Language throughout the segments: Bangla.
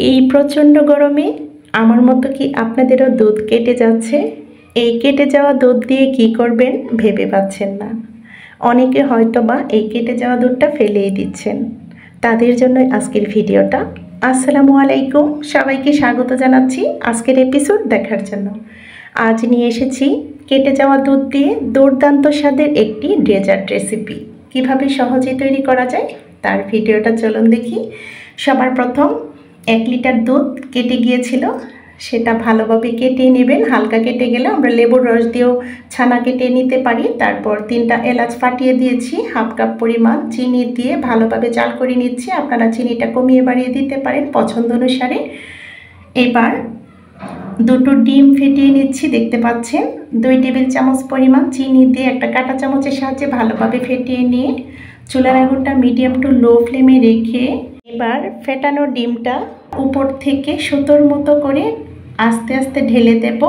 এই প্রচণ্ড গরমে আমার মতো কি আপনাদেরও দুধ কেটে যাচ্ছে? এই কেটে যাওয়া দুধ দিয়ে কি করবেন ভেবে পাচ্ছেন না। অনেকে হয়তোবা এই কেটে যাওয়া দুধটা ফেলেই দিচ্ছেন। তাদের জন্যই আজকের ভিডিওটা। আসসালামু আলাইকুম, সবাইকে স্বাগত জানাচ্ছি আজকের এপিসোড দেখার জন্য। আজ নিয়ে এসেছি কেটে যাওয়া দুধ দিয়ে দুর্দান্ত স্বাদের একটি ডেজার্ট রেসিপি। কিভাবে সহজে তৈরি করা যায় তার ভিডিওটা চলুন দেখি। সবার প্রথম 1 লিটার দুধ কেটে গিয়েছিল, সেটা ভালোভাবে কেটে নেবেন। হালকা কেটে গেলে আমরা লেবুর রস দিয়েও ছানা কেটে নিতে পারি। তারপর 3টা এলাচ ফাটিয়ে দিয়েছি, হাফ কাপ পরিমাণ চিনি দিয়ে ভালোভাবে জাল করে নিচ্ছি। আপনারা চিনিটা কমিয়ে বাড়িয়ে দিতে পারেন পছন্দ অনুসারে। এবার 2টো ডিম ফেটিয়ে নিচ্ছি, দেখতে পাচ্ছেন। 2 টেবিল চামচ পরিমাণ চিনি দিয়ে একটা কাঁটা চামচের সাহায্যে ভালোভাবে ফেটিয়ে নিয়ে চুলার আগুনটা মিডিয়াম টু লো ফ্লেমে রেখে এবার ফেটানো ডিমটা উপর থেকে সুতোর মতো করে আস্তে আস্তে ঢেলে দেব।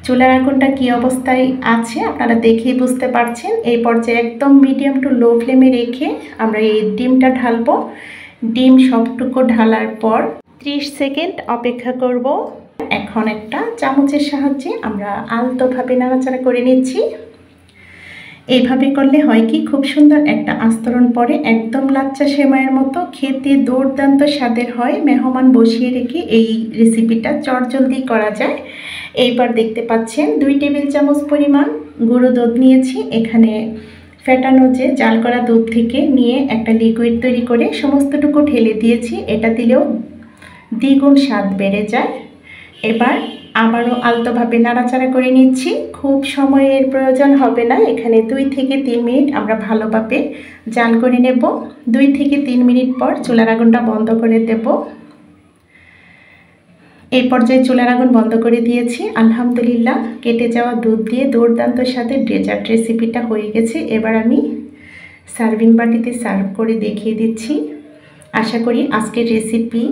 চুলার আগুনটা কী অবস্থায় আছে আপনারা দেখেই বুঝতে পারছেন। এই পর্যায়ে একদম মিডিয়াম টু লো ফ্লেমে রেখে আমরা এই ডিমটা ঢালবো। ডিম সবটুকু ঢালার পর 30 সেকেন্ড অপেক্ষা করব। এখন একটা চামচের সাহায্যে আমরা আলতোভাবে নাড়াচাড়া করে নিচ্ছি। এইভাবে করলে হয় কি, খুব সুন্দর একটা আস্তরণ পড়ে, একদম লাচ্চা সেমাইয়ের মতো খেতে দুর্দান্ত স্বাদের হয়। মেহমান বসিয়ে রেখে এই রেসিপিটা চটজলদি করা যায়। এইবার দেখতে পাচ্ছেন 2 টেবিল চামচ পরিমাণ গুঁড়ো দুধ নিয়েছি। এখানে ফেটানো যে জাল করা দুধ থেকে নিয়ে একটা লিকুইড তৈরি করে সমস্তটুকু ঢেলে দিয়েছি। এটা দিলেও দ্বিগুণ স্বাদ বেড়ে যায়। এবার আবারও আলতোভাবে নাড়াচাড়া করে নিচ্ছি। খুব সময়ের প্রয়োজন হবে না, এখানে 2 থেকে 3 মিনিট আমরা ভালোভাবে জাল করে নেব। 2 থেকে 3 মিনিট পর চুলার আগুনটা বন্ধ করে দেব। এই পর্যায়ে চুলার আগুন বন্ধ করে দিয়েছি। আলহামদুলিল্লাহ, কেটে যাওয়া দুধ দিয়ে দুর্দান্ত স্বাদের ডেজার্ট রেসিপিটা হয়ে গেছে। এবার আমি সার্ভিং বাটিতে সার্ভ করে দেখিয়ে দিচ্ছি। আশা করি আজকের রেসিপি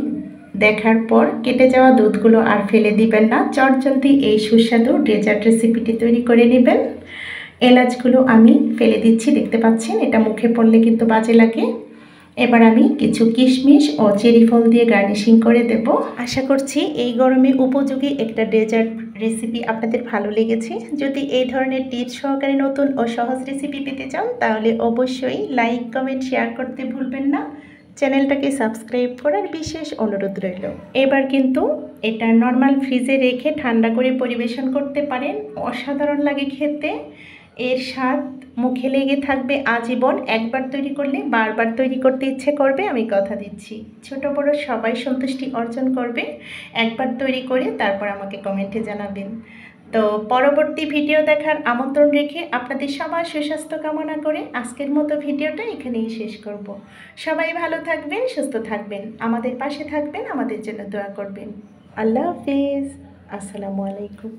দেখার পর কেটে যাওয়া দুধগুলো আর ফেলে দিবেন না। চটজলদি এই সুস্বাদু ডেজার্ট রেসিপিটি তৈরি করে নেবেন। এলাচগুলো আমি ফেলে দিচ্ছি, দেখতে পাচ্ছেন, এটা মুখে পড়লে কিন্তু বাজে লাগে। এবার আমি কিছু কিশমিশ ও চেরি ফল দিয়ে গার্নিশিং করে দেব। আশা করছি এই গরমে উপযোগী একটা ডেজার্ট রেসিপি আপনাদের ভালো লেগেছে। যদি এই ধরনের টিপস সহকারে নতুন ও সহজ রেসিপি পেতে চান তাহলে অবশ্যই লাইক, কমেন্ট, শেয়ার করতে ভুলবেন না। চ্যানেলটাকে সাবস্ক্রাইব করার বিশেষ অনুরোধ রইল। এবার কিন্তু এটা নর্মাল ফ্রিজে রেখে ঠান্ডা করে পরিবেশন করতে পারেন। অসাধারণ লাগে খেতে, এর স্বাদ মুখে লেগে থাকবে আজীবন। একবার তৈরি করলে বারবার তৈরি করতে ইচ্ছে করবে, আমি কথা দিচ্ছি। ছোট বড় সবাই সন্তুষ্টি অর্জন করবে একবার তৈরি করে, তারপর আমাকে কমেন্টে জানাবেন। তো পরবর্তী ভিডিও দেখার আমন্ত্রণ রেখে আপনাদের সবার সুস্বাস্থ্য কামনা করে আজকের মতো ভিডিওটা এখানেই শেষ করব। সবাই ভালো থাকবেন, সুস্থ থাকবেন, আমাদের পাশে থাকবেন, আমাদের জন্য দোয়া করবেন। আল্লাহ হাফিজ, আসসালামু আলাইকুম।